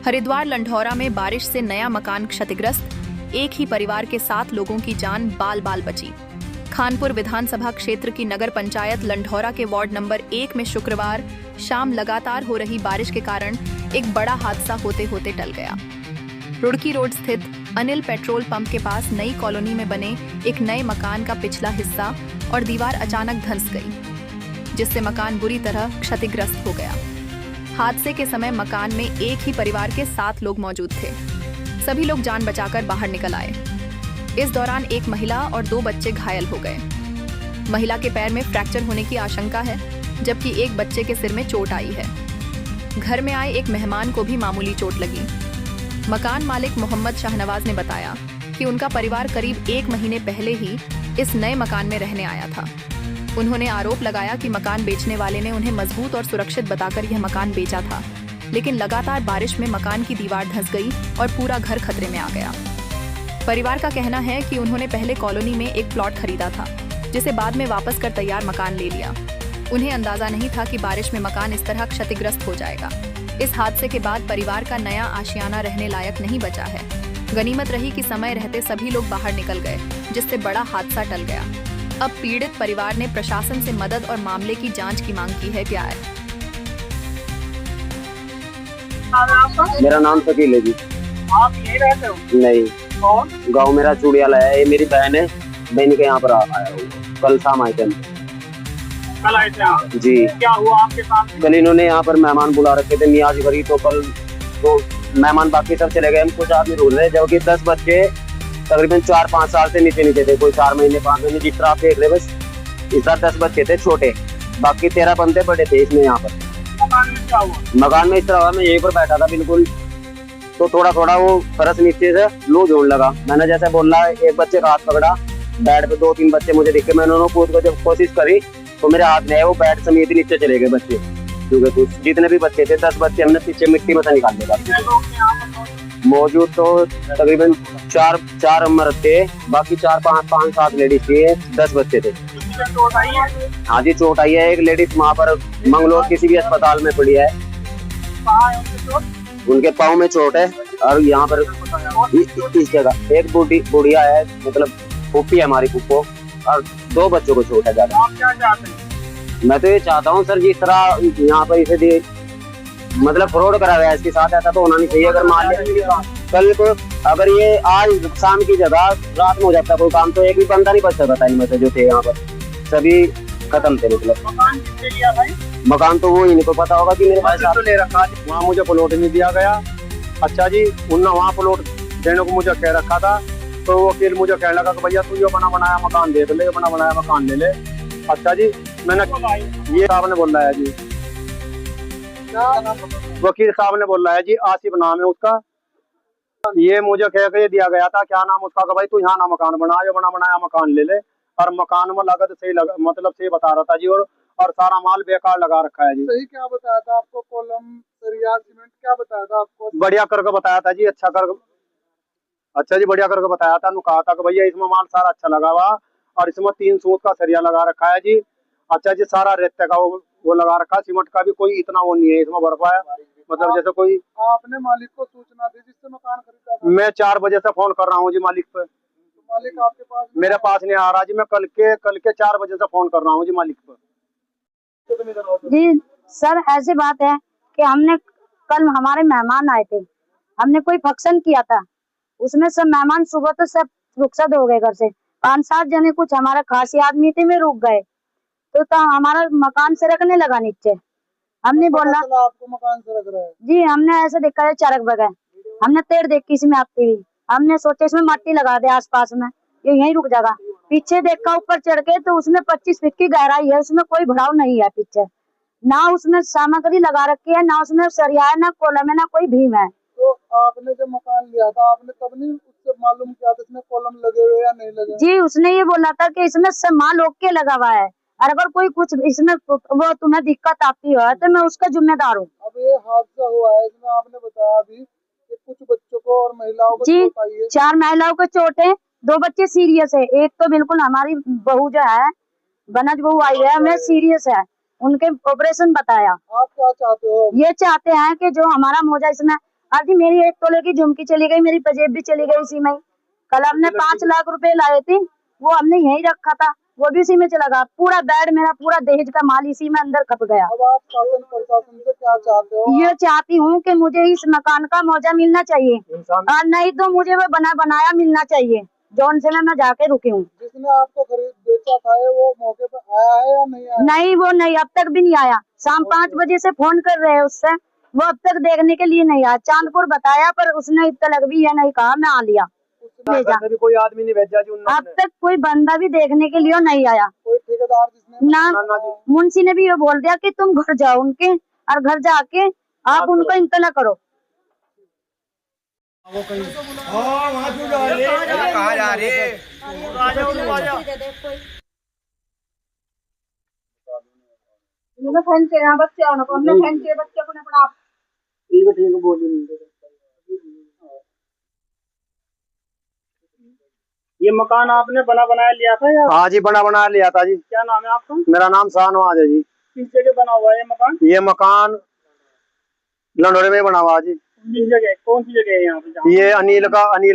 हरिद्वार लंढौरा में बारिश से नया मकान क्षतिग्रस्त, एक ही परिवार के 7 लोगों की जान बाल बाल बची। खानपुर विधानसभा क्षेत्र की नगर पंचायत लंढौरा के वार्ड नंबर 1 में शुक्रवार शाम लगातार हो रही बारिश के कारण एक बड़ा हादसा होते होते टल गया। रुड़की रोड स्थित अनिल पेट्रोल पंप के पास नई कॉलोनी में बने एक नए मकान का पिछला हिस्सा और दीवार अचानक धंस गई, जिससे मकान बुरी तरह क्षतिग्रस्त हो गया। हादसे के समय मकान में एक ही परिवार के 7 लोग मौजूद थे। सभी लोग जान बचाकर बाहर निकल आए। इस दौरान एक महिला और 2 बच्चे घायल हो गए। महिला के पैर में फ्रैक्चर होने की आशंका है, जबकि एक बच्चे के सिर में चोट आई है। घर में आए एक मेहमान को भी मामूली चोट लगी। मकान मालिक मोहम्मद शाहनवाज ने बताया कि उनका परिवार करीब 1 महीने पहले ही इस नए मकान में रहने आया था। उन्होंने आरोप लगाया कि मकान बेचने वाले ने उन्हें मजबूत और सुरक्षित बताकर यह मकान बेचा था, लेकिन लगातार बारिश में मकान की दीवार धंस गई और पूरा घर खतरे में आ गया। परिवार का कहना है कि उन्होंने पहले कॉलोनी में एक प्लॉट खरीदा था, जिसे बाद में वापस कर तैयार मकान ले लिया। उन्हें अंदाजा नहीं था कि बारिश में मकान इस तरह क्षतिग्रस्त हो जाएगा। इस हादसे के बाद परिवार का नया आशियाना रहने लायक नहीं बचा है। गनीमत रही कि समय रहते सभी लोग बाहर निकल गए, जिससे बड़ा हादसा टल गया। अब पीड़ित परिवार ने प्रशासन से मदद और मामले की जांच की मांग की है। क्या है? मेरा नाम शकील है जी। आप यहीं रहते हो? नहीं, कौन? गांव मेरा चूड़ियाला है। ये मेरी बहन है। बहन के यहाँ पर आया हूँ। कल शाम आए थे। कल आए थे आप? जी। क्या हुआ आपके साथ? कल इन्होंने यहाँ पर मेहमान बुला रखे थे नियाज भरी, तो कल तो मेहमान बाकी सब चले गए। हम कुछ आदमी ढूंढ रहे, जबकि 10 बच्चे तकरीबन 4-5 साल से नीचे थे। कोई 4 महीने 5 महीने, जिस तरह आप देख रहे। बस इस बार 10 बच्चे थे छोटे, बाकी 13 बंदे बड़े थे इसमें। यहाँ पर मकान में क्या हुआ? मकान में इस तरह मैं यहीं पर बैठा था बिल्कुल, तो थोड़ा थोड़ा वो फरस नीचे से लूज होने लगा। मैंने जैसे बोला, एक बच्चे का हाथ पकड़ा, बेड पे 2-3 बच्चे मुझे दिखे। मैंने उन्होंने कूद को जब कोशिश करी तो मेरे हाथ में वो बेड समेत ही नीचे चले गए बच्चे। क्योंकि कुछ जितने भी बच्चे थे 10 बच्चे हमने पीछे मिट्टी में से निकाल दिया। मौजूद तो तकरीबन 4 मर्द थे, बाकी 5-7 लेडीज थी। 10 बच्चे थे। चोट आई है? हाँ जी, चोट आई है। एक लेडीज वहाँ पर मंगलोर किसी भी अस्पताल में पड़ी है। कहाँ है उनकी चोट? उनके पाँव में चोट है। और यहाँ पर इस जगह एक बुढ़िया है, मतलब फूफी है हमारी फूफो, और 2 बच्चों को चोट है ज्यादा। आप क्या चाहते हैं? मैं तो ये चाहता हूँ सर, जिस तरह यहाँ पर इसे मतलब फ्रॉड करा गया है, इसके साथ ऐसा तो होना नहीं चाहिए। अगर मान लिया कल को अगर ये आज शाम की जगह रात में हो जाता कोई काम, तो एक भी बंदा नहीं बच सकता टाइम में से जो थे यहाँ पर, सभी खत्म थे। मतलब मकान किसने लिया भाई? मकान तो वो ही नहीं को पता होगा कि मेरे पास तो ले रखा। वहाँ मुझे प्लॉट नहीं दिया गया। अच्छा जी, उन्होंने वहाँ प्लॉट देने को मुझे कह रखा था, तो वो वकील मुझे कहने लगा कि भैया तू ये बना बनाया मकान देख ले, बना बनाया मकान ले ले। अच्छा जी, मैंने ये साहब ने बोला है जी, वकील साहब ने बोला है जी, आसिफ नाम है उसका। ये मुझे कह के दिया गया था, क्या नाम उसका, भाई तू यहाँ ना मकान बना, ये बना बनाया मकान ले ले। और मकान में लागत सही मतलब सही बता रहा था जी, और सारा माल बेकार लगा रखा है जी। सही क्या बताया था आपको? कॉलम, सरिया, सीमेंट क्या बताया था आपको? बढ़िया करके बताया था जी, अच्छा कर। अच्छा जी, बढ़िया करके बताया था। कहा था कि भैया इसमें माल सारा अच्छा लगा हुआ, और इसमें 3 सूत का सरिया लगा रखा है जी। अच्छा जी, सारा रेते का वो लगा रखा है, सीमेंट का भी कोई इतना वो नहीं है इसमें भर पाया। मतलब जैसे कोई। आपने मालिक को सूचना दी जिससे मकान खरीदा था? मैं 4 बजे से फोन कर रहा हूँ जी मालिक पे। तो मालिक आपके पास? मेरे पास नहीं आ रहा जी। मैं कल के 4 बजे से फोन कर रहा हूँ जी मालिक पे। जी सर, ऐसी बात है कि हमने कल हमारे मेहमान आए थे, हमने कोई फंक्शन किया था, उसमें सब मेहमान सुबह तो सब रुखसत हो गए घर से। 5-7 जने कुछ हमारा खासी आदमी थे, में रुक गए, तो हमारा मकान से रखने लगा नीचे। हमने बोला आपको मकान से रख रहा है? जी, हमने ऐसे देखा है चरक बगैर, हमने तेड़ देखी इसमें आती हुई। हमने सोचा इसमें मट्टी लगा दे आसपास में, ये यहीं रुक जाएगा। पीछे देखा ऊपर चढ़ के, तो उसमें 25 फीट की गहराई है, उसमें कोई भराव नहीं है पीछे। ना उसमें सामग्री लगा रखी है, ना उसमें सरिया है, ना कॉलम है, ना कोई भीम है। तो आपने जब मकान लिया था, आपने तब नहीं उससे मालूम किया था इसमें कॉलम लगे हुए या नहीं लगे? जी, उसने ये बोला था कि इसमें सब माल ओके लगा हुआ है, और अगर कोई कुछ इसमें वो तुम्हें दिक्कत आती है तो मैं उसका जिम्मेदार हूँ। अब ये हादसा हुआ है, इसमें आपने बताया अभी कि कुछ बच्चों को और महिलाओं को जी, चोट आई है। 4 महिलाओं को चोट है, 2 बच्चे सीरियस है। एक तो बिल्कुल हमारी बहू जो है, बनज बहू आई है, हमें सीरियस है, उनके ऑपरेशन बताया। आप क्या चाहते हो? ये चाहते हैं कि जो हमारा मुआवजा इसमें आज जी मेरी 1 तोले की झुमकी चली गई, मेरी पजेब भी चली गई इसी में। कल हमने 5 लाख रुपए लाए थे, वो हमने यहीं रखा था, वो भी इसी में चला गया। पूरा बेड मेरा, पूरा दहेज का माल इसी में अंदर खप गया। अब आप शासन प्रशासन से क्या चाहते हो? ये चाहती हूँ कि मुझे इस मकान का मुआवजा मिलना चाहिए, और नहीं तो मुझे वो बनाया मिलना चाहिए, जौन से मैं जाके रुकी हूँ। जिसने आपको खरीद बेचा था वो मौके पर आया है या नहीं आया? नहीं, वो नहीं, अब तक भी नहीं आया। शाम 5 बजे से फोन कर रहे हैं उससे, वो अब तक देखने के लिए नहीं आया। चांदपुर बताया पर उसने इतना लग भी है नहीं कहा, मैं आ लिया भेजा। भी कोई आदमी नहीं भेजा जी उन्होंने। अब तक कोई बंदा भी देखने के लिए नहीं आया। कोई ठेकेदार जिसने ना मुंशी ने भी ये बोल दिया कि तुम घर जाओ उनके, और घर जाके आप उनको इंतला करो। कहाँ जा रहे? ये मकान आपने बना बनाया लिया था या? हाँ जी, बना बनाया लिया था जी। क्या नाम है आपका? मेरा नाम शाहनवाज है जी। किस जगह बना हुआ है ये मकान? ये मकान लंडोरे में बना हुआ है जी। किस जगह, कौन सी जगह है यहाँ पे? ये अनिल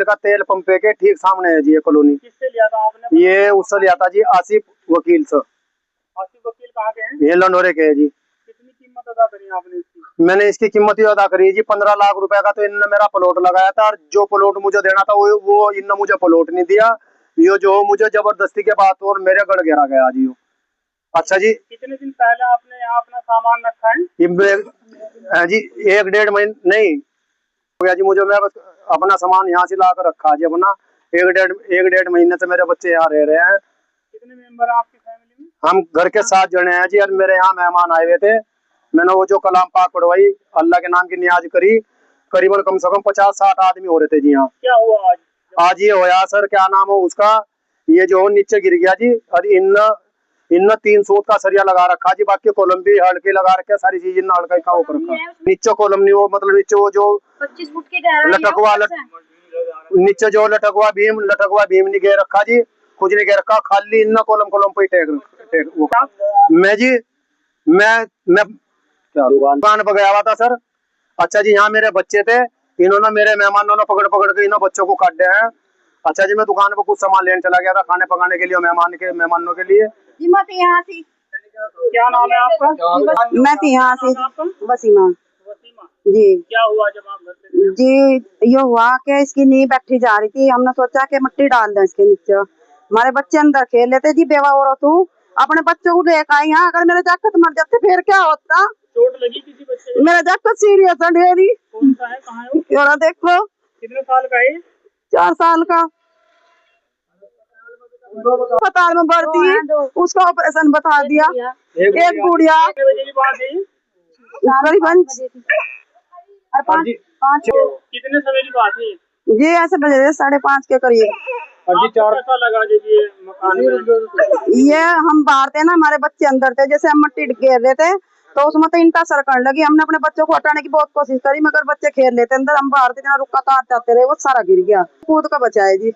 का तेल पंपे के ठीक सामने है जी ये कॉलोनी। किससे लिया था आपने? ये उससे लिया था जी आसिफ वकील से। आसिफ वकील कहाँ के हैं? ये लंडोरे के है जी। कितनी कीमत अदा करी आपने इसकी? मैंने इसकी कीमत ही अदा करी जी 15 लाख रुपए का। तो इनने मेरा प्लॉट लगाया था, और जो प्लॉट मुझे देना था वो इनने मुझे प्लॉट नहीं दिया। ये जो मुझे जबरदस्ती के बात और मेरे गढ़ घेरा गया जी। अच्छा जी, कितने दिन पहले आपने यहाँ अपना सामान रखा है? ये जी 1-1.5 महीने नहीं हो गया जी मुझे। मैं बस अपना सामान यहाँ से ला कर रखा जी अपना। 1-1.5 महीने से मेरे बच्चे यहाँ रह रहे हैं। कितने मेंबर हैं आपकी फैमिली में? हम घर के 7 जने हैं जी। और मेरे यहाँ मेहमान आए हुए थे, मैंने वो जो कलाम पाक पढ़वाई, अल्लाह के नाम की नियाज करी। करीबन कम से कम 50-60 आदमी हो रहे थे जी यहाँ। क्या हुआ आज? आज ये होया सर, क्या नाम हो उसका, ये जो नीचे गिर गया जी। और इन 3 सूत का सरिया लगा रखा जी। बाकी कॉलम भी हड़के लगा रखे, सारी चीज इन हड़का का वो कर रखा। नीचे कॉलम नहीं, वो मतलब नीचे वो जो 25 फुट के लटकवा नीचे जो लटकवा भीम नहीं गे रखा जी, कुछ नहीं गे रखा। खाली इन कॉलम पे टेक वो। मैं जी मैं दुकान पर गया हुआ था सर। अच्छा जी, यहाँ मेरे बच्चे थे, इन्होंने मेरे मेहमानों ने पकड़ के इन बच्चों को काट दिया है। अच्छा जी, मैं दुकान पर कुछ सामान लेने चला गया था खाने पकाने के लिए मेहमानों के लिए। यहाँ से क्या नाम है आपका? मैं थी यहाँ से वसीमा जी। क्या हुआ जब आप घर पे थे? जी ये हुआ कि इसकी नींव बैठी जा रही थी, हमने सोचा कि मिट्टी डाल दें इसके नीचे। हमारे बच्चे अंदर खेल लेते जी, बेवा औरत हूँ, अपने बच्चों को लेकर आई यहाँ। अगर मेरे जाकर मर जाते फिर क्या होता? चोट लगी किसी बच्चे को? मेरा जाकर सीरियस है ढेरी। कौन सा है, कहाँ है वो? और देखो कितने साल का है? 4 साल का, अस्पताल में भर्ती, उसका ऑपरेशन बता दिया। एक गुड़िया कितने बजे की बात है? करीबन कितने समय की बात है? ये ऐसे बजे 5:30 के करीब। आपको कैसा लगा जब ये मकान में? ये हम बाहर थे ना, हमारे बच्चे अंदर थे, जैसे हम मिट्टी घेर रहे थे तो उसमें तो इंटा सरकने लगी। हमने अपने बच्चों को हटाने की बहुत कोशिश करी, मगर बच्चे खेल लेते अंदर, हम बाहर थे, रुका तार जाते रहे, वो सारा गिर गया। कूद का बचा है जी।